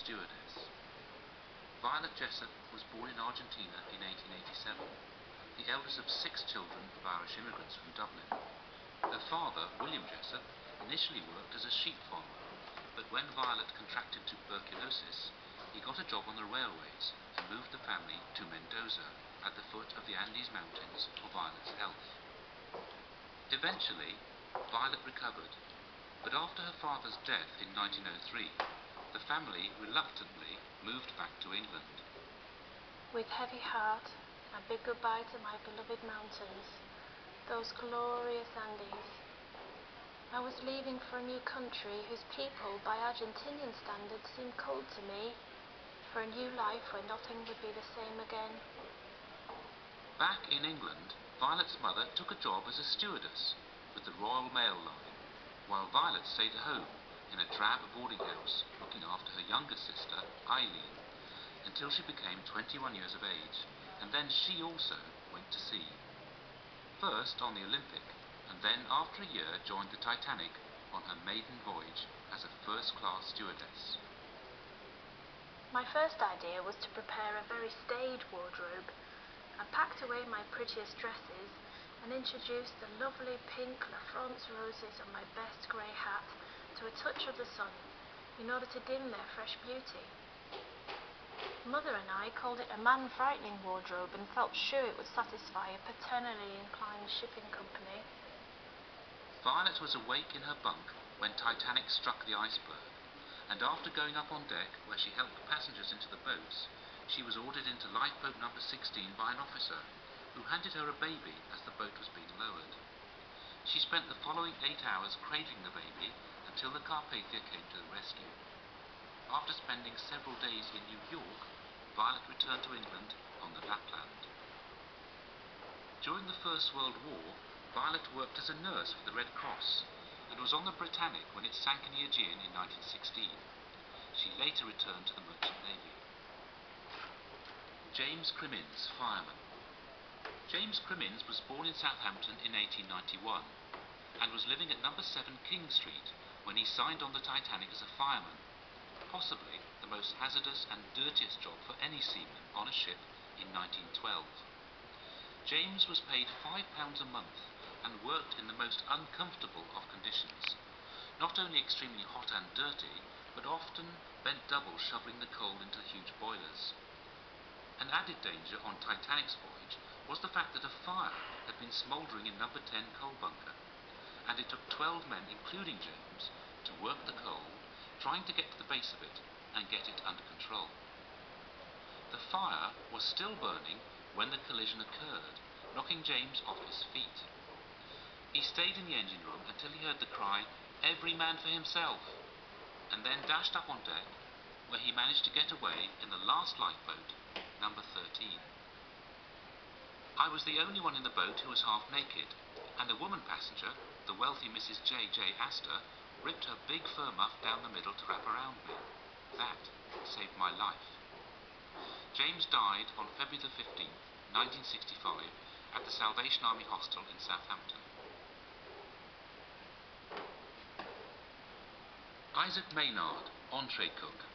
stewardess. Violet Jessop was born in Argentina in 1887, the eldest of 6 children of Irish immigrants from Dublin. Her father, William Jessop, initially worked as a sheep farmer, but when Violet contracted tuberculosis, he got a job on the railways and moved the family to Mendoza, at the foot of the Andes Mountains, for Violet's health. Eventually, Violet recovered, but after her father's death in 1903, the family reluctantly moved back to England. With heavy heart, I bid goodbye to my beloved mountains, those glorious Andes. I was leaving for a new country whose people, by Argentinian standards, seemed cold to me, for a new life where nothing would be the same again. Back in England, Violet's mother took a job as a stewardess with the Royal Mail Line, while Violet stayed at home in a drab boarding house looking after her younger sister, Eileen, until she became 21 years of age, and then she also went to sea. First on the Olympic, and then after a year joined the Titanic on her maiden voyage as a first-class stewardess. My first idea was to prepare a very staid wardrobe. I packed away my prettiest dresses and introduced the lovely pink La France roses on my best grey hat to a touch of the sun, in order to dim their fresh beauty. Mother and I called it a man-frightening wardrobe and felt sure it would satisfy a paternally inclined shipping company. Violet was awake in her bunk when Titanic struck the iceberg, and after going up on deck where she helped passengers into the boats, she was ordered into lifeboat number 16 by an officer, who handed her a baby as the boat was being lowered. She spent the following 8 hours cradling the baby until the Carpathia came to the rescue. After spending several days in New York, Violet returned to England on the Lapland. During the First World War, Violet worked as a nurse for the Red Cross and was on the Britannic when it sank in the Aegean in 1916. She later returned to the Merchant Navy. James Crimmins, fireman. James Crimmins was born in Southampton in 1891 and was living at number 7 King Street when he signed on the Titanic as a fireman, possibly the most hazardous and dirtiest job for any seaman on a ship in 1912. James was paid £5 a month and worked in the most uncomfortable of conditions, not only extremely hot and dirty, but often bent double shoveling the coal into huge boilers. An added danger on Titanic's voyage was the fact that a fire had been smouldering in number 10 coal bunker, and it took 12 men, including James, to work the coal, trying to get to the base of it and get it under control. The fire was still burning when the collision occurred, knocking James off his feet. He stayed in the engine room until he heard the cry, "Every man for himself," and then dashed up on deck, where he managed to get away in the last lifeboat, number 13. I was the only one in the boat who was half naked, and a woman passenger, the wealthy Mrs. J. Astor, ripped her big fur muff down the middle to wrap around me. That saved my life. James died on February the 15th, 1965, at the Salvation Army Hostel in Southampton. Isaac Maynard, entree cook.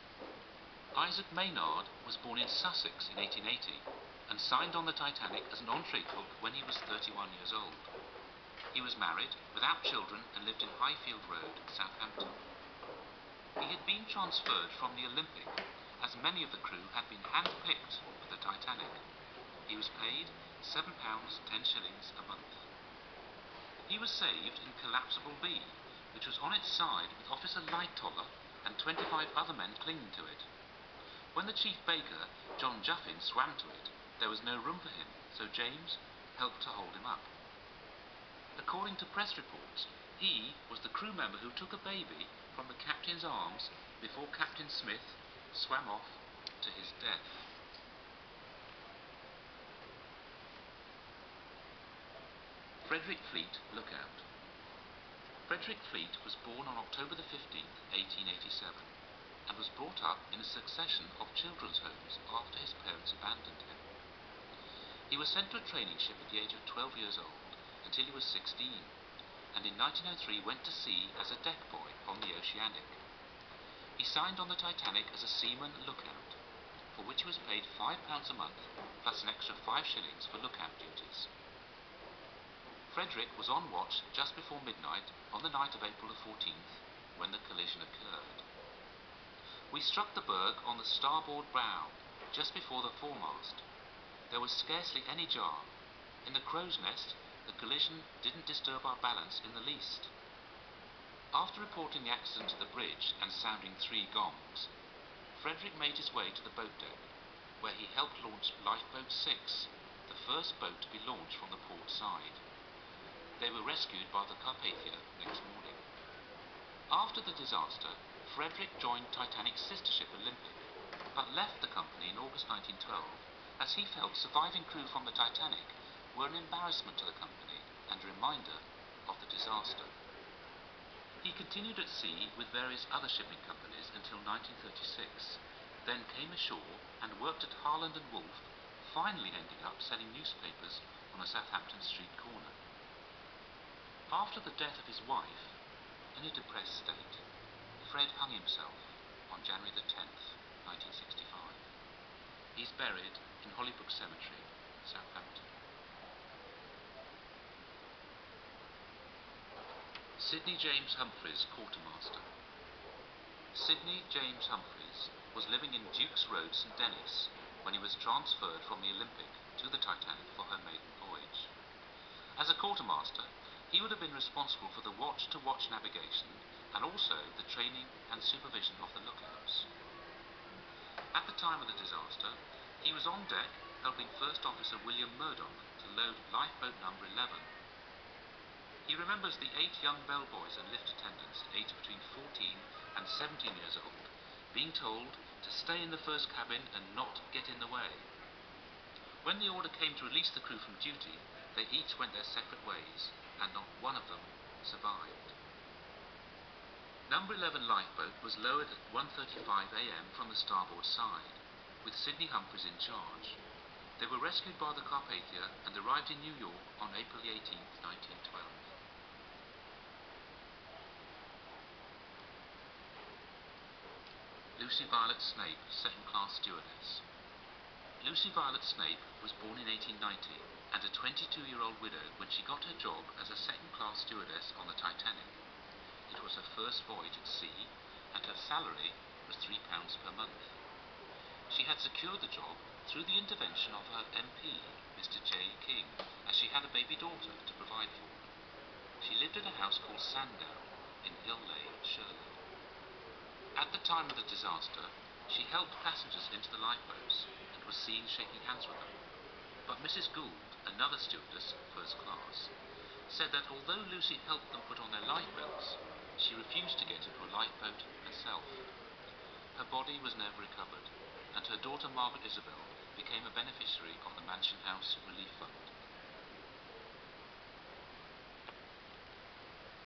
Isaac Maynard was born in Sussex in 1880 and signed on the Titanic as an entree cook when he was 31 years old. He was married, without children, and lived in Highfield Road, Southampton. He had been transferred from the Olympic, as many of the crew had been hand-picked for the Titanic. He was paid £7 10s a month. He was saved in Collapsible B, which was on its side with Officer Lightoller and 25 other men clinging to it. When the chief baker, John Juffin, swam to it, there was no room for him, so James helped to hold him up. According to press reports, he was the crew member who took a baby from the captain's arms before Captain Smith swam off to his death. Frederick Fleet, lookout. Frederick Fleet was born on October the 15th, 1887, and was brought up in a succession of children's homes after his parents abandoned him. He was sent to a training ship at the age of 12 years old until he was 16, and in 1903 went to sea as a deck boy on the Oceanic. He signed on the Titanic as a seaman lookout, for which he was paid £5 a month, plus an extra 5 shillings for lookout duties. Frederick was on watch just before midnight on the night of April the 14th, when the collision occurred. We struck the berg on the starboard bow, just before the foremast. There was scarcely any jar. In the crow's nest, the collision didn't disturb our balance in the least. After reporting the accident to the bridge and sounding 3 gongs, Frederick made his way to the boat deck, where he helped launch Lifeboat 6, the first boat to be launched from the port side. They were rescued by the Carpathia next morning. After the disaster, Frederick joined Titanic's sister ship Olympic, but left the company in August 1912, as he felt surviving crew from the Titanic were an embarrassment to the company and a reminder of the disaster. He continued at sea with various other shipping companies until 1936, then came ashore and worked at Harland and Wolff, finally ending up selling newspapers on a Southampton street corner. After the death of his wife, in a depressed state, Fred hung himself on January the 10th, 1965. He's buried in Hollybrook Cemetery, Southampton. Sidney James Humphreys, quartermaster. Sidney James Humphreys was living in Duke's Road, St Denis, when he was transferred from the Olympic to the Titanic for her maiden voyage. As a quartermaster, he would have been responsible for the watch-to-watch navigation and also the training and supervision of the lookouts. At the time of the disaster, he was on deck helping First Officer William Murdoch to load lifeboat number 11. He remembers the 8 young bellboys and lift attendants aged between 14 and 17 years old being told to stay in the first cabin and not get in the way. When the order came to release the crew from duty, they each went their separate ways, and not one of them survived. Number 11 lifeboat was lowered at 1:35 a.m. from the starboard side, with Sidney Humphreys in charge. They were rescued by the Carpathia and arrived in New York on April 18, 1912. Lucy Violet Snape, second-class stewardess. Lucy Violet Snape was born in 1890 and a 22-year-old widow when she got her job as a second-class stewardess on the Titanic. It was her first voyage at sea, and her salary was £3 per month. She had secured the job through the intervention of her MP, Mr. J. King, as she had a baby daughter to provide for. She lived in a house called Sandown in Hill Lane, Shirley. At the time of the disaster, she helped passengers into the lifeboats and was seen shaking hands with them. But Mrs. Gould, another stewardess, first class, said that although Lucy helped them put on their lifebelts, she refused to get into a lifeboat herself. Her body was never recovered, and her daughter Margaret Isabel became a beneficiary of the Mansion House Relief Fund.